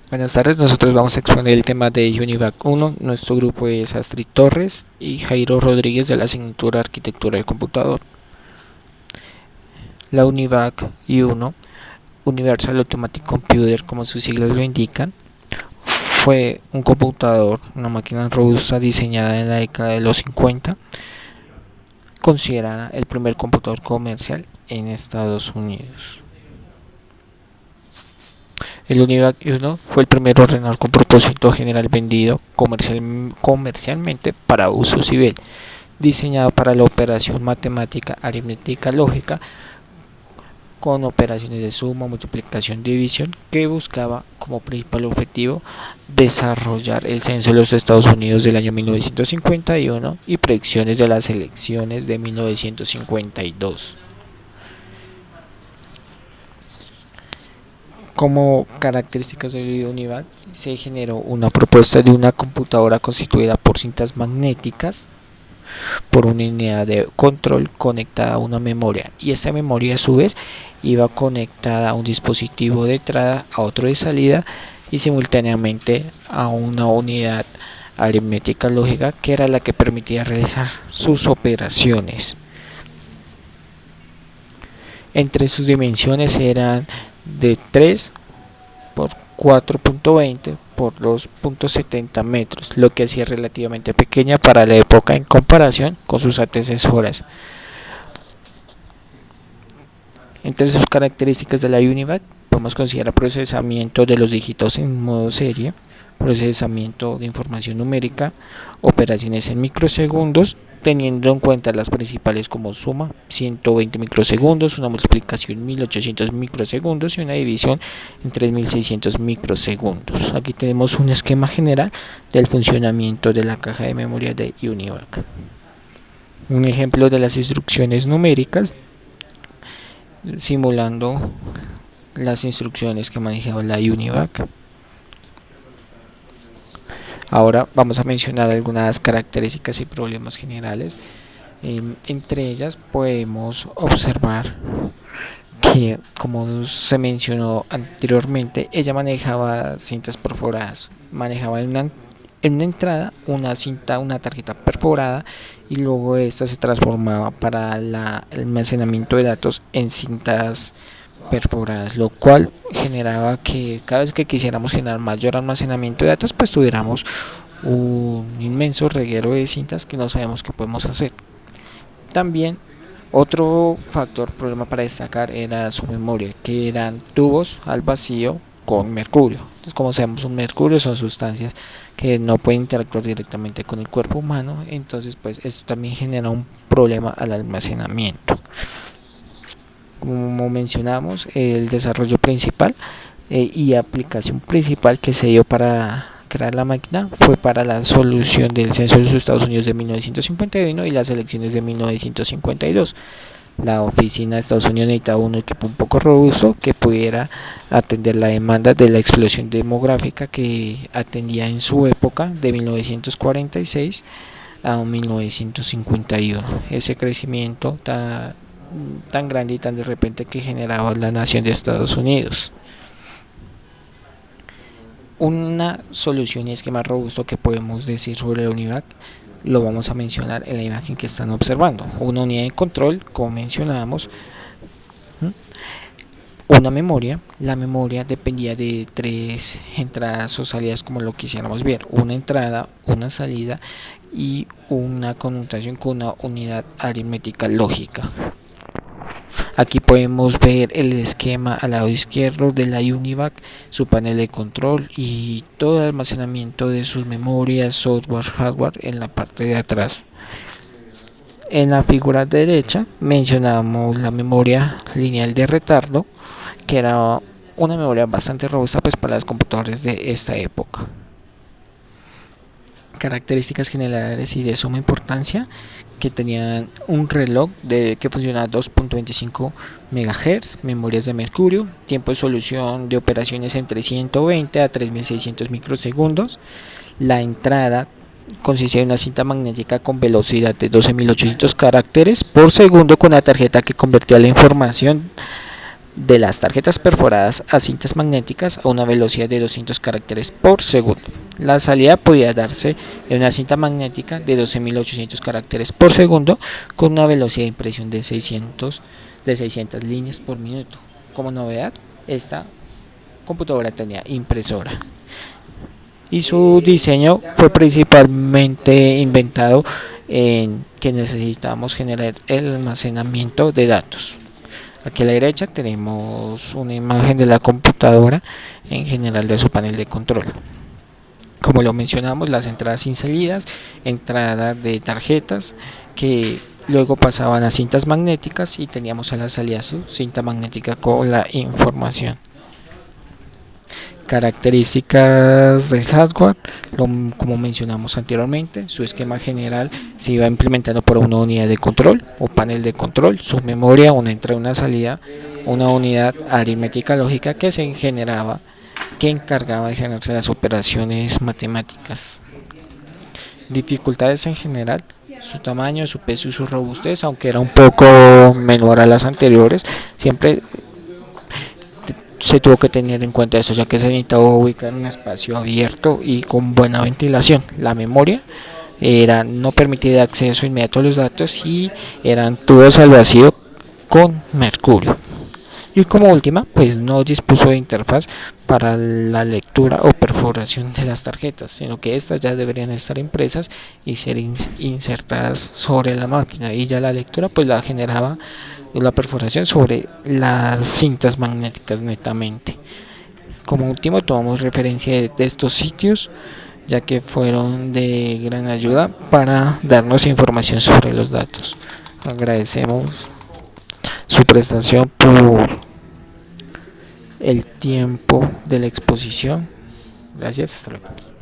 Buenas tardes, nosotros vamos a exponer el tema de UNIVAC 1. Nuestro grupo es Astrid Torres y Jairo Rodríguez de la asignatura Arquitectura del Computador. La UNIVAC I1, Universal Automatic Computer, como sus siglas lo indican, fue un computador, una máquina robusta diseñada en la década de los 50, considerada el primer computador comercial en Estados Unidos. El UNIVAC 1 fue el primer ordenador con propósito general vendido comercialmente para uso civil, diseñado para la operación matemática, aritmética, lógica, con operaciones de suma, multiplicación, división, que buscaba como principal objetivo desarrollar el censo de los Estados Unidos del año 1951 y predicciones de las elecciones de 1952. Como características del UNIVAC, se generó una propuesta de una computadora constituida por cintas magnéticas, por una unidad de control conectada a una memoria, y esa memoria a su vez iba conectada a un dispositivo de entrada, a otro de salida y simultáneamente a una unidad aritmética lógica que era la que permitía realizar sus operaciones. Entre sus dimensiones eran de 3 por 4.20 por 2.70 metros, lo que hacía relativamente pequeña para la época en comparación con sus antecesoras. Entre sus características de la UNIVAC podemos considerar procesamiento de los dígitos en modo serie, procesamiento de información numérica, operaciones en microsegundos, teniendo en cuenta las principales como suma 120 microsegundos, una multiplicación 1800 microsegundos y una división en 3600 microsegundos. Aquí tenemos un esquema general del funcionamiento de la caja de memoria de UNIVAC. Un ejemplo de las instrucciones numéricas simulando las instrucciones que manejaba la UNIVAC. Ahora vamos a mencionar algunas características y problemas generales. Entre ellas podemos observar que, como se mencionó anteriormente, ella manejaba cintas perforadas, manejaba en una entrada una cinta, una tarjeta perforada, y luego esta se transformaba para el almacenamiento de datos en cintas perforadas, lo cual generaba que cada vez que quisiéramos generar mayor almacenamiento de datos, pues tuviéramos un inmenso reguero de cintas que no sabemos qué podemos hacer. También otro factor problema para destacar era su memoria, que eran tubos al vacío con mercurio. Entonces, como sabemos, un mercurio son sustancias que no pueden interactuar directamente con el cuerpo humano, entonces pues esto también genera un problema al almacenamiento. Como mencionamos, el desarrollo principal y aplicación principal que se dio para crear la máquina fue para la solución del censo de los Estados Unidos de 1951 y las elecciones de 1952. La oficina de Estados Unidos necesitaba un equipo un poco robusto que pudiera atender la demanda de la explosión demográfica que atendía en su época de 1946 a 1951. Ese crecimiento tan grande y tan de repente que generaba la nación de Estados Unidos. Una solución y esquema robusto que podemos decir sobre la UNIVAC lo vamos a mencionar en la imagen que están observando. Una unidad de control, como mencionábamos, una memoria. La memoria dependía de tres entradas o salidas, como lo quisiéramos ver: una entrada, una salida y una conmutación con una unidad aritmética lógica. Aquí podemos ver el esquema al lado izquierdo de la UNIVAC, su panel de control y todo el almacenamiento de sus memorias, software, hardware en la parte de atrás. En la figura derecha mencionamos la memoria lineal de retardo, que era una memoria bastante robusta pues para los computadores de esta época. Características generales y de suma importancia: que tenían un reloj que funcionaba a 2.25 MHz, memorias de mercurio, tiempo de solución de operaciones entre 120 a 3600 microsegundos. La entrada consistía en una cinta magnética con velocidad de 12.800 caracteres por segundo, con la tarjeta que convertía la información de las tarjetas perforadas a cintas magnéticas a una velocidad de 200 caracteres por segundo. La salida podía darse en una cinta magnética de 12.800 caracteres por segundo con una velocidad de impresión de 600 líneas por minuto. Como novedad, esta computadora tenía impresora y su diseño fue principalmente inventado en que necesitábamos generar el almacenamiento de datos. Aquí a la derecha tenemos una imagen de la computadora en general de su panel de control. Como lo mencionamos, las entradas sin salidas, entrada de tarjetas que luego pasaban a cintas magnéticas y teníamos a la salida su cinta magnética con la información. Características del hardware, como mencionamos anteriormente, su esquema general se iba implementando por una unidad de control o panel de control, su memoria, una entrada y una salida, una unidad aritmética lógica que se generaba, que encargaba de generarse las operaciones matemáticas. Dificultades en general, su tamaño, su peso y su robustez, aunque era un poco menor a las anteriores, siempre se tuvo que tener en cuenta eso, ya que se necesitaba ubicar un espacio abierto y con buena ventilación. La memoria era no permitía acceso inmediato a los datos y eran tubos al vacío con mercurio. Y como última, pues no dispuso de interfaz para la lectura o perforación de las tarjetas, sino que estas ya deberían estar impresas y ser insertadas sobre la máquina, y ya la lectura pues la generaba la perforación sobre las cintas magnéticas netamente. Como último, tomamos referencia de estos sitios, ya que fueron de gran ayuda para darnos información sobre los datos. Agradecemos su prestación por el tiempo de la exposición. Gracias, hasta luego.